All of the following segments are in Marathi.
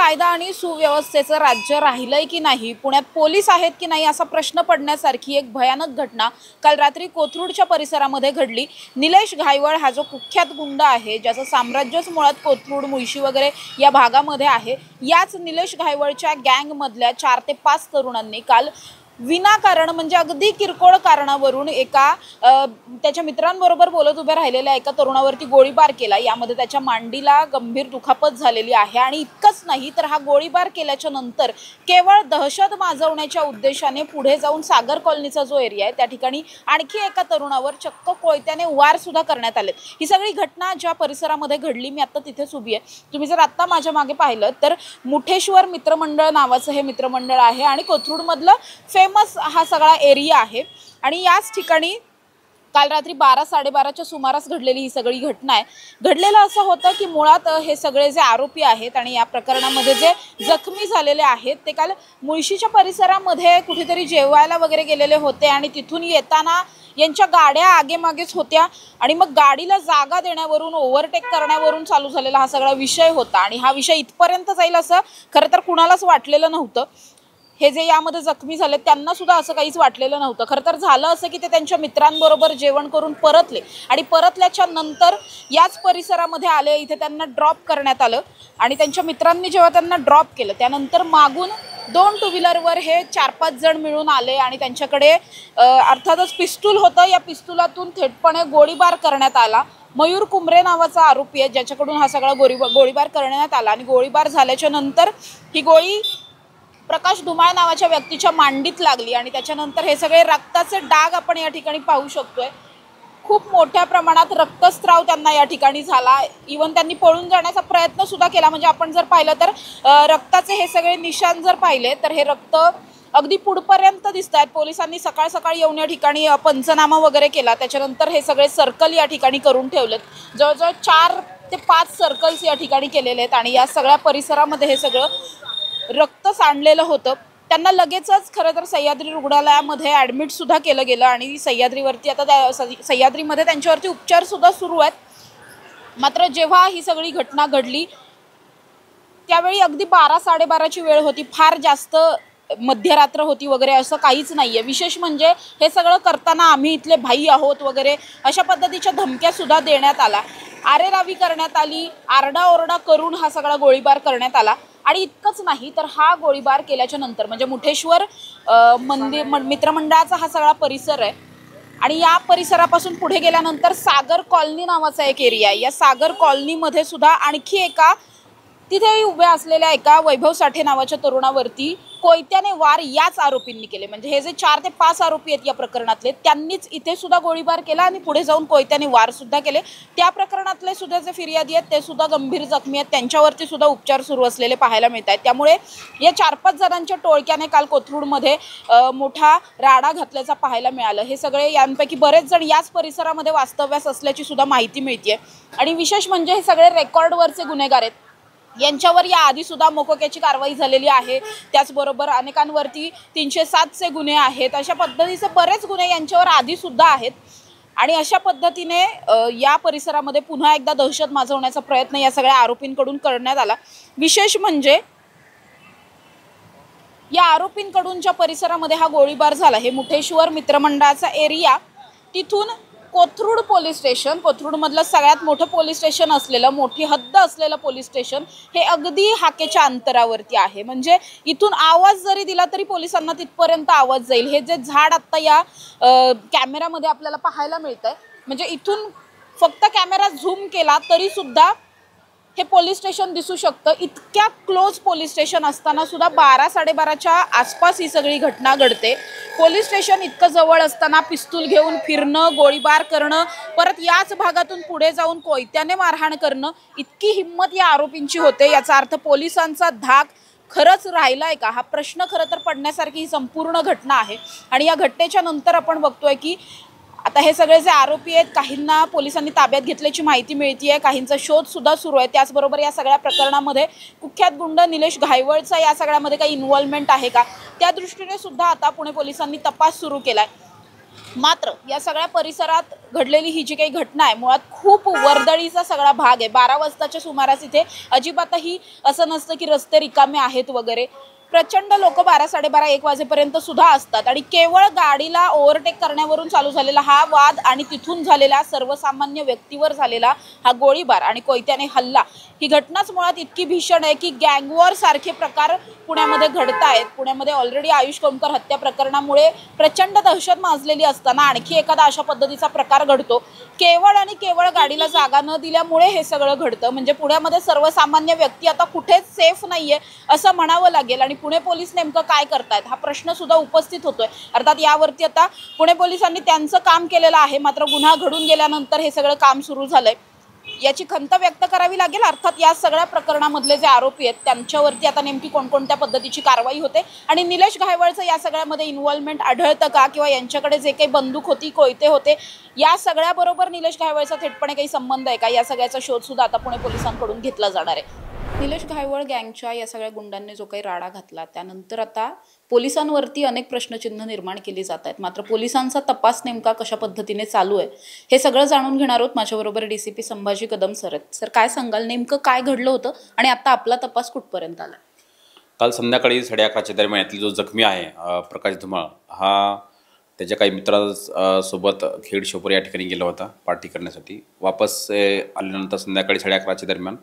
कायदा आणि सुव्यवस्थेचं राज्य राहिलंय की नाही, पुण्यात पोलीस आहेत की नाही असा प्रश्न पडण्यासारखी एक भयानक घटना काल रात्री कोथरूडच्या परिसरामध्ये घडली। निलेश घायवळ हा जो कुख्यात गुंड आहे, ज्याचं साम्राज्यच मुळात कोथरूड मुळशी वगैरे या भागामध्ये आहे, याच निलेश घायवळच्या गँगमधल्या 4 ते 5 तरुणांनी काल विनाकारण म्हणजे अगदी किरकोळ कारणावरून एका त्याच्या मित्रांबरोबर बोलत उभे राहिलेल्या एका तरुणावरती गोळीबार केला। यामध्ये त्याच्या मांडीला गंभीर दुखापत झालेली आहे आणि इतकंच नाही तर हा गोळीबार केल्याच्या नंतर केवळ दहशत माजवण्याच्या उद्देशाने पुढे जाऊन सागर कॉलनीचा जो एरिया आहे त्या ठिकाणी आणखी एका तरुणावर चक्क कोयत्याने वार सुद्धा करण्यात आले। ही सगळी घटना ज्या परिसरामध्ये घडली, मी आता तिथेच उभी आहे। तुम्ही जर आता माझ्या मागे पाहिलं तर मुठेश्वर मित्रमंडळ नावाचं हे मित्रमंडळ आहे आणि कोथरूडमधलं फेमस हा सगळा एरिया आहे। आणि याच ठिकाणी काल रात्री 12-12:30च्या सुमारास घडलेली ही सगळी घटना आहे। घडलेलं असं होतं की मुळात हे सगळे जे आरोपी आहेत आणि या प्रकरणामध्ये जे जखमी झालेले आहेत ते काल मुळशीच्या परिसरामध्ये कुठेतरी जेवायला वगैरे गेलेले होते आणि तिथून येताना यांच्या गाड्या आगेमागेच होत्या आणि मग गाडीला जागा देण्यावरून, ओव्हरटेक करण्यावरून चालू झालेला हा सगळा विषय होता। आणि हा विषय इथपर्यंत जाईल असं खरं तर कुणालाच वाटलेलं नव्हतं। हे जे यामध्ये जखमी झाले त्यांना सुद्धा असं काहीच वाटलेलं नव्हतं। खरं तर झालं असं की ते त्यांच्या मित्रांबरोबर जेवण करून परतले आणि परतल्याच्या नंतर याच परिसरामध्ये आले, इथे त्यांना ड्रॉप करण्यात आलं आणि त्यांच्या मित्रांनी जेव्हा त्यांना ड्रॉप केलं त्यानंतर मागून 2 टू व्हीलरवर हे 4-5 जण मिळून आले आणि त्यांच्याकडे अर्थातच पिस्तूल होतं। या पिस्तुलातून थेटपणे गोळीबार करण्यात आला। मयूर कुंबरे नावाचा आरोपी आहे ज्याच्याकडून हा सगळा गोळीबार करण्यात आला आणि गोळीबार झाल्याच्या नंतर ही गोळी प्रकाश धुमाळ नावाच्या व्यक्तीच्या मांडीत लागली आणि त्याच्यानंतर हे सगळे रक्ताचे डाग आपण या ठिकाणी पाहू शकतोय। खूप मोठ्या प्रमाणात रक्तस्राव त्यांना या ठिकाणी झाला। इवन त्यांनी पळून जाण्याचा प्रयत्न सुद्धा केला। म्हणजे आपण जर पाहिलं तर रक्ताचे हे सगळे निशाण जर पाहिले तर हे रक्त अगदी पुढपर्यंत दिसत आहेत। पोलिसांनी सकाळ सकाळी येऊन या ठिकाणी पंचनामा वगैरे केला, त्याच्यानंतर हे सगळे सर्कल या ठिकाणी करून ठेवलेत। जवळजवळ 4 ते 5 सर्कल्स या ठिकाणी केलेले आहेत आणि या सगळ्या परिसरामध्ये हे सगळं रक्त सांडलेलं होतं। त्यांना लगेचच खरं तर सह्याद्री रुग्णालयामध्ये ॲडमिट सुद्धा केलं गेलं आणि सह्याद्रीवरती आता सह्याद्रीमध्ये त्यांच्यावरती उपचार सुद्धा सुरू आहेत। मात्र जेव्हा ही सगळी घटना घडली त्यावेळी अगदी 12-12:30ची वेळ होती, फार जास्त मध्यरात्र होती वगैरे असं काहीच नाही आहे। विशेष म्हणजे हे सगळं करताना आम्ही इथले भाई आहोत वगैरे अशा पद्धतीच्या धमक्या सुद्धा देण्यात आला, आरेरावी करण्यात आली, आरडाओरडा करून हा सगळा गोळीबार करण्यात आला। आणि इतकंच नाही तर हा गोळीबार केल्याच्या नंतर म्हणजे मुठेश्वर मित्रमंडळाचा हा सगळा परिसर आहे आणि या परिसरापासून पुढे गेल्यानंतर सागर कॉलनी नावाचा एक एरिया आहे। या सागर कॉलनीमध्ये सुद्धा आणखी एका तिथेही उभ्या असलेल्या एका वैभव साठे नावाच्या तरुणावरती कोयत्याने वार याच आरोपींनी केले। म्हणजे हे जे 4 ते 5 आरोपी आहेत या प्रकरणातले त्यांनीच इथे सुद्धा गोळीबार केला आणि पुढे जाऊन कोयत्याने वार सुद्धा केले। त्या प्रकरणातले सुद्धा जे फिर्यादी आहेत ते सुद्धा गंभीर जखमी आहेत, त्यांच्यावरती सुद्धा उपचार सुरू असलेले पाहायला मिळत आहेत। त्यामुळे या 4-5 जणांच्या टोळक्याने काल कोथरूडमध्ये मोठा राडा घातल्याचा पाहायला मिळालं। हे सगळे यांपैकी बरेच जण याच परिसरामध्ये वास्तव्यास असल्याची सुद्धा माहिती मिळते आणि विशेष म्हणजे हे सगळे रेकॉर्डवरचे गुन्हेगार आहेत। यांच्यावर या आधी सुद्धा मोकोक्याची कारवाई झालेली आहे, त्याचबरोबर अनेकांवरती 307चे गुन्हे आहेत। अशा पद्धतीचे बरेच गुन्हे यांच्यावर आधी सुद्धा आहेत आणि अशा पद्धतीने या परिसरामध्ये पुन्हा एकदा दहशत माजवण्याचा प्रयत्न या सगळ्या आरोपींकडून करण्यात आला। विशेष म्हणजे या आरोपींकडून ज्या परिसरामध्ये हा गोळीबार झाला, हे मुठेश्वर मित्रमंडळाचा एरिया, तिथून कोथरूड पोलीस स्टेशन, कोथरूडमधलं सगळ्यात मोठं पोलीस स्टेशन असलेलं, मोठी हद्द असलेलं पोलीस स्टेशन हे अगदी हाकेच्या अंतरावरती आहे। म्हणजे इथून आवाज जरी दिला तरी पोलिसांना तिथपर्यंत आवाज जाईल। हे जे झाड आत्ता या कॅमेरामध्ये आपल्याला पाहायला मिळतंय, म्हणजे इथून फक्त कॅमेरा झूम केला तरी सुद्धा हे पोलीस स्टेशन दिसू शकतं। इतक्या क्लोज पोलीस स्टेशन असताना सुद्धा 12-12:30च्या आसपास ही सगळी घटना घडते। पोलीस स्टेशन इतकं जवळ असताना पिस्तूल घेऊन फिरणं, गोळीबार करणं, परत याच भागातून पुढे जाऊन कोयत्याने मारहाण करणं, इतकी हिंमत या आरोपींची होते। याचा अर्थ पोलिसांचा धाक खरंच राहिलाय का, हा प्रश्न खरं तर पडण्यासारखी ही संपूर्ण घटना आहे। आणि या घटनेच्या नंतर आपण बघतोय की आता हे सगळे जे आरोपी आहेत काहींना पोलिसांनी ताब्यात घेतल्याची माहिती मिळते आहे, काहींचा शोध सुद्धा सुरू आहे। त्याचबरोबर या सगळ्या प्रकरणामध्ये कुख्यात गुंड निलेश घायवळचा या सगळ्यामध्ये काही इन्व्हॉल्वमेंट आहे का, त्या दृष्टीने सुद्धा आता पुणे पोलिसांनी तपास सुरू केलाय। मात्र या सगळ्या परिसरात घडलेली ही जी काही घटना आहे मुळात खूप वर्दळीचा सगळा भाग आहे। 12 वाजताच्या सुमारास इथे अजिबातही असं नसतं की रस्ते रिकामे आहेत वगैरे, प्रचंड लोक 12, 12:30, 1 वाजेपर्यंत सुद्धा असतात आणि केवळ गाडीला ओव्हरटेक करण्यावरून चालू झालेला हा वाद आणि तिथून झालेला सर्वसामान्य व्यक्तीवर झालेला हा गोळीबार आणि कोयत्याने हल्ला, ही घटनाच मुळात इतकी भीषण आहे की गँगवॉर सारखे प्रकार पुण्यामध्ये घडत आहेत। पुण्यामध्ये ऑलरेडी आयुष कोमकर हत्या प्रकरणामुळे प्रचंड दहशत माजलेली असताना आणखी एखादा अशा पद्धतीचा प्रकार घडतो। केवळ आणि केवळ गाडीला जागा न दिल्यामुळे हे सगळं घडतं। म्हणजे पुण्यामध्ये सर्वसामान्य व्यक्ती आता कुठेच सेफ नाहीये असं म्हणावं लागेल आणि पुणे पोलीस नेमकं काय करतायत हा प्रश्न सुद्धा उपस्थित होतोय। अर्थात यावरती आता पुणे पोलिसांनी त्यांचं काम केलेलं आहे, मात्र गुन्हा घडून गेल्यानंतर हे सगळं काम सुरू झालंय, याची खंत व्यक्त करावी लागेल। अर्थात या सगळ्या प्रकरणामधले जे आरोपी आहेत त्यांच्यावरती आता नेमकी कोणकोणत्या पद्धतीची कारवाई होते आणि निलेश घायवळचं या सगळ्यामध्ये इन्व्हॉल्वमेंट आढळतं का, किंवा यांच्याकडे जे काही बंदूक होती, कोयते होते, या सगळ्याबरोबर निलेश घायवळचा थेटपणे काही संबंध आहे का, या सगळ्याचा शोध सुद्धा आता पुणे पोलिसांकडून घेतला जाणार आहे। निलेश घायवळ गँगच्या या सगळ्या गुंडांनी जो काही राडा घातला त्यानंतर आता पोलिसांवरती अनेक प्रश्नचिन्ह निर्माण केली जात आहेत। मात्र पोलिसांचा तपास नेमका कशा पद्धतीने चालू आहे हे सगळं जाणून घेणार आहोत। माझ्याबरोबर DCP संभाजी कदम सर आहेत। सर, काय सांगाल, नेमकं काय घडलं होतं आणि आता आपला तपास कुठपर्यंत आला? काल संध्याकाळी 11:30च्या दरम्यान यातली जो जखमी आहे प्रकाश धुमाळ हा त्याच्या काही मित्रांसोबत खेड शोपर या ठिकाणी गेला होता पार्टी करण्यासाठी। वापस आल्यानंतर संध्याकाळी 11:30च्या दरम्यान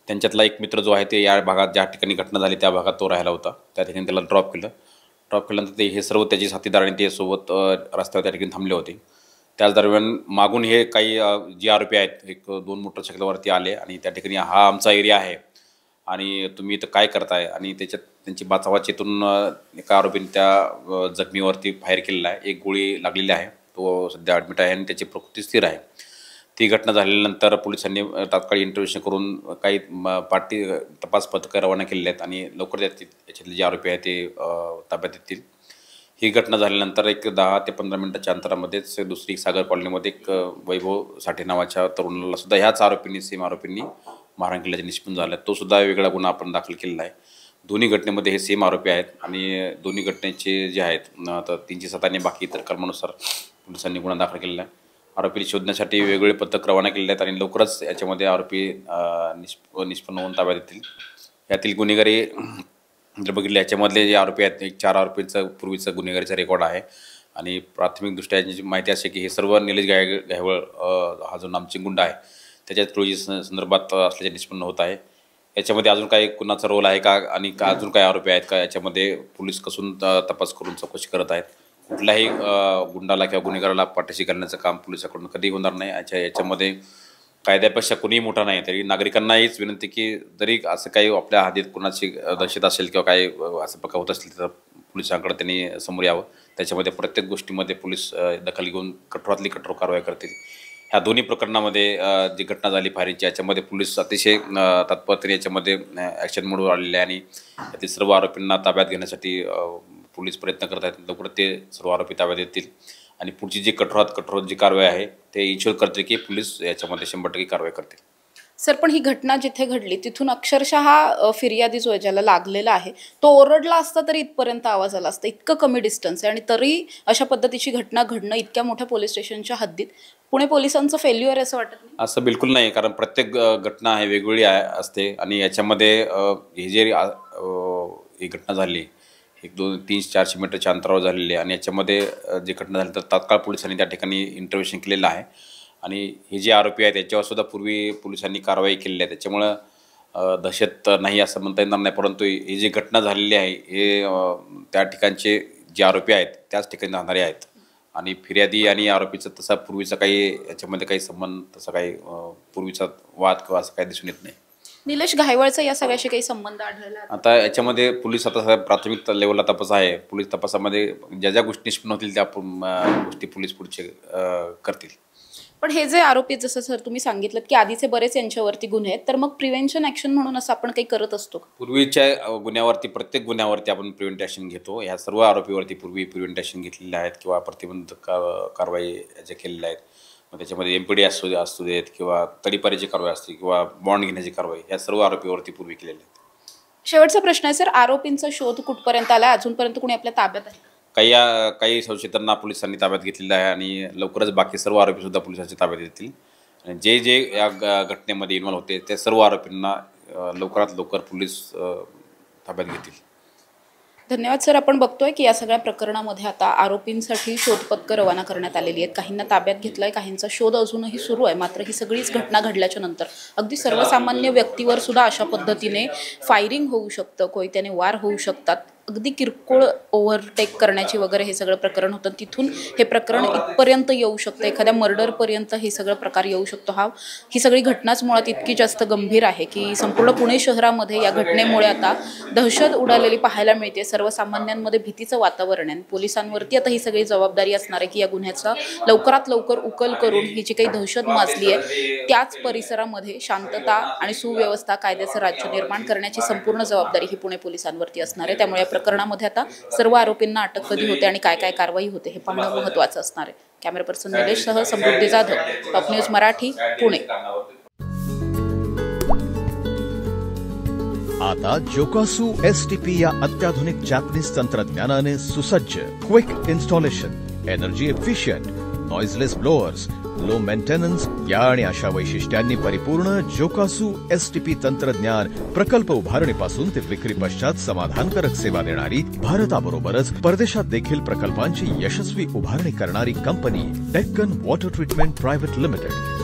त्यांच्यातला एक मित्र जो आहे ते या भागात ज्या ठिकाणी घटना झाली त्या भागात तो राहिला होता, त्या ठिकाणी त्याला ड्रॉप केल्यानंतर ते हे सर्व त्याचे साथीदार आणि ते सोबत रस्त्यावर त्या ठिकाणी थांबले होते। त्याच दरम्यान मागून हे काही जे आरोपी आहेत 1-2 मोटरसायकलवरती आले आणि त्या ठिकाणी हा आमचा एरिया आहे आणि तुम्ही इथं काय करताय, आणि त्याच्यात त्यांची बाचाबाचीतून एका आरोपीने त्या जखमीवरती फायर केलेला आहे। एक गोळी लागलेली आहे, तो सध्या ॲडमिट आहे आणि त्याची प्रकृती स्थिर आहे। ती घटना झाल्यानंतर पोलिसांनी तात्काळ इंटरव्हेन्शन करून काही पार्टी तपास पथकं रवाना केलेले आहेत आणि लवकर याच्यातले जे आरोपी आहेत ते ताब्यात येतील। ही घटना झाल्यानंतर एक 10 ते 15 मिनिटाच्या अंतरामध्येच दुसरी सागर कॉलनीमध्ये एक वैभव साठे नावाच्या तरुणाला सुद्धा ह्याच आरोपींनी सेम आरोपींनी मारहाण केल्याचे निष्पन्न झालं। तो सुद्धा वेगळा गुन्हा आपण दाखल केलेला आहे। दोन्ही घटनेमध्ये हे सेम आरोपी आहेत आणि दोन्ही घटनेचे जे आहेत तर 307 आणि बाकी इतर कलमानुसार पोलिसांनी गुन्हा दाखल केलेला आहे। आरोपी शोधण्यासाठी वेगवेगळे पथक रवाना केलेले आहेत आणि लवकरच याच्यामध्ये आरोपी निष्पन्न होऊन ताब्यात येतील। यातील गुन्हेगारी जर बघितले याच्यामधले जे आरोपी आहेत 4 आरोपींचं पूर्वीचं गुन्हेगारीचा रेकॉर्ड आहे आणि प्राथमिकदृष्ट्या याची माहिती असे की हे सर्व निलेश घायवळ हा जो नामचिंग गुंडा आहे त्याच्या टोळी संदर्भात असल्याचे निष्पन्न होत आहे। याच्यामध्ये अजून काही कुणाचा रोल आहे का आणि अजून काही आरोपी आहेत का याच्यामध्ये पोलीस कसून तपास करून चौकशी करत आहेत। कुठल्याही गुंडाला किंवा गुन्हेगाराला पाठीशी घालण्याचं काम पोलिसाकडून कधी होणार नाही। याच्यामध्ये कायद्यापेक्षा कोणीही मोठा नाही, तरी नागरिकांनाहीच विनंती की जरी असं काही आपल्या हद्दीत कोणाची दहशत असेल किंवा काही असं प्रकार होत असतील तर पोलिसांकडे त्यांनी समोर यावं। त्याच्यामध्ये प्रत्येक गोष्टीमध्ये पोलीस दखल घेऊन कठोरातली कठोर कारवाई करतील। ह्या दोन्ही प्रकरणामध्ये जी घटना झाली फायरिंगची याच्यामध्ये पोलीस अतिशय तत्परतेने याच्यामध्ये ॲक्शन मोडवर आलेले आहे आणि यातील सर्व आरोपींना ताब्यात घेण्यासाठी पोलीस प्रयत्न करत आहेत। लवकर ते सर्व आरोपी ताब्यात येतील आणि पुढची जी कठोर जी कारवाई आहे ते इन्शुअर करते की पोलीस याच्यामध्ये 100% कारवाई करतील। सर, पण ही घटना जिथे घडली तिथून अक्षरशः हा फिर्यादी जो आहे ज्याला लागलेला आहे तो ओरडला असता तरी इथपर्यंत आवाज आला असता, इतकं कमी डिस्टन्स आहे आणि तरी अशा पद्धतीची घटना घडणं इतक्या मोठ्या पोलीस स्टेशनच्या हद्दीत पुणे पोलिसांचं फेल्युअर आहे असं वाटत नाही? असं बिलकुल नाही, कारण प्रत्येक घटना आहे वेगवेगळी असते आणि याच्यामध्ये ही जी ही घटना झाली 1-2-300-400 मीटरच्या अंतरावर झालेली आहे आणि याच्यामध्ये जी घटना झाली तर तात्काळ पोलिसांनी त्या ठिकाणी इंटरव्हेन्शन केलेलं आहे आणि हे जे आरोपी आहेत याच्यावर सुद्धा पूर्वी पोलिसांनी कारवाई केलेली आहे। त्याच्यामुळं दहशत नाही असं म्हणता येणार नाही, परंतु ही जी घटना झालेली आहे हे त्या ठिकाणचे जे आरोपी आहेत त्याच ठिकाणी राहणारे आहेत आणि फिर्यादी आणि आरोपीचा तसा पूर्वीचा काही याच्यामध्ये काही संबंध तसा काही पूर्वीचा वाद किंवा असं काही दिसून येत नाही। निलेश घायवळचा या सगळ्याशी काही संबंध आढळला? आता याच्यामध्ये पोलीस आता प्राथमिक लेवलला तपास आहे। पोलीस तपासामध्ये ज्या ज्या गोष्टी निष्पन्न होतील त्या गोष्टी पोलीस पुढचे करतील। पण हे जे आरोपी जसं सर तुम्ही सांगितलं की आधीचे बरेच यांच्यावरती गुन्हे आहेत, तर मग प्रिव्हेन्शन ॲक्शन म्हणून असं आपण काही करत असतो? पूर्वीच्या गुन्ह्यावरती प्रत्येक गुन्ह्यावरती आपण प्रिव्हेंट ॲक्शन घेतो। ह्या सर्व आरोपीवरती पूर्वी प्रिव्हेंट ॲक्शन घेतलेल्या आहेत किंवा प्रतिबंधक कारवाई ज्या केलेल्या आहेत, मग त्याच्यामध्ये MPD असू देत किंवा तडीपारीची कारवाई असते किंवा बॉन्ड घेण्याची कारवाई, ह्या सर्व आरोपीवरती पूर्वी केलेल्या आहेत। शेवटचा प्रश्न आहे सर, आरोपींचा शोध कुठपर्यंत आला? अजूनपर्यंत कुणी आपल्या ताब्यात आहे? काही संशयितांना पोलिसांनी ताब्यात घेतलेलं आहे आणि लवकरच बाकी सर्व आरोपीसुद्धा पोलिसांच्या ताब्यात येतील. आणि जे या घटनेमध्ये इन्व्हॉल्व होते त्या सर्व आरोपींना लवकरात लवकर पोलीस ताब्यात घेतील. धन्यवाद सर. आपण बघतोय की या सगळ्या प्रकरणामध्ये आता आरोपींसाठी शोधपथकं रवाना करण्यात आलेली आहेत. काहींना ताब्यात घेतलंय, काहींचा शोध अजूनही सुरू आहे. मात्र ही सगळीच घटना घडल्याच्या नंतर अगदी सर्वसामान्य व्यक्तीवर सुद्धा अशा पद्धतीने फायरिंग होऊ शकतं, कोयत्याने वार होऊ शकतात. अगदी किरकोळ ओव्हरटेक करण्याची वगैरे हे सगळं प्रकरण होतं. तिथून हे प्रकरण इथपर्यंत येऊ शकतं, एखाद्या मर्डरपर्यंत हे सगळं प्रकार येऊ शकतो. ही सगळी घटनाच मुळात इतकी जास्त गंभीर आहे की संपूर्ण पुणे शहरामध्ये या घटनेमुळे आता दहशत उडालेली पाहायला मिळते. सर्वसामान्यांमध्ये भीतीचं वातावरण आहे. पोलिसांवरती आता ही सगळी जबाबदारी असणार आहे की या गुन्ह्याचा लवकरात लवकर उकल करून ही जी काही दहशत माजली आहे त्याच परिसरामध्ये शांतता आणि सुव्यवस्था, कायद्याचं राज्य निर्माण करण्याची संपूर्ण जबाबदारी ही पुणे पोलिसांवरती असणार आहे. त्यामुळे प्रकरणामध्ये आता सर्व आरोपींना अटक कधी होते आणि काय काय कारवाई होते हे पाहणं महत्त्वाचं असणार आहे. कॅमेरा पर्सन निलेशसह समृद्धी जाधव, टॉप न्यूज मराठी, पुणे. आता जोकासू STP या अत्याधुनिक जॅपनीज तंत्रज्ञानाने सुसज्ज, quick installation, energy efficient, noiseless blowers, low maintenance या आणि अशा वैशिष्ट्यांनी परिपूर्ण जोकासू STP तंत्रज्ञान प्रकल्प उभारणीपासून ते विक्री पश्चात समाधानकारक सेवा देणारी, भारताबरोबरच परदेशात देखील प्रकल्पांची यशस्वी उभारणी करणारी company Deccan water treatment private limited.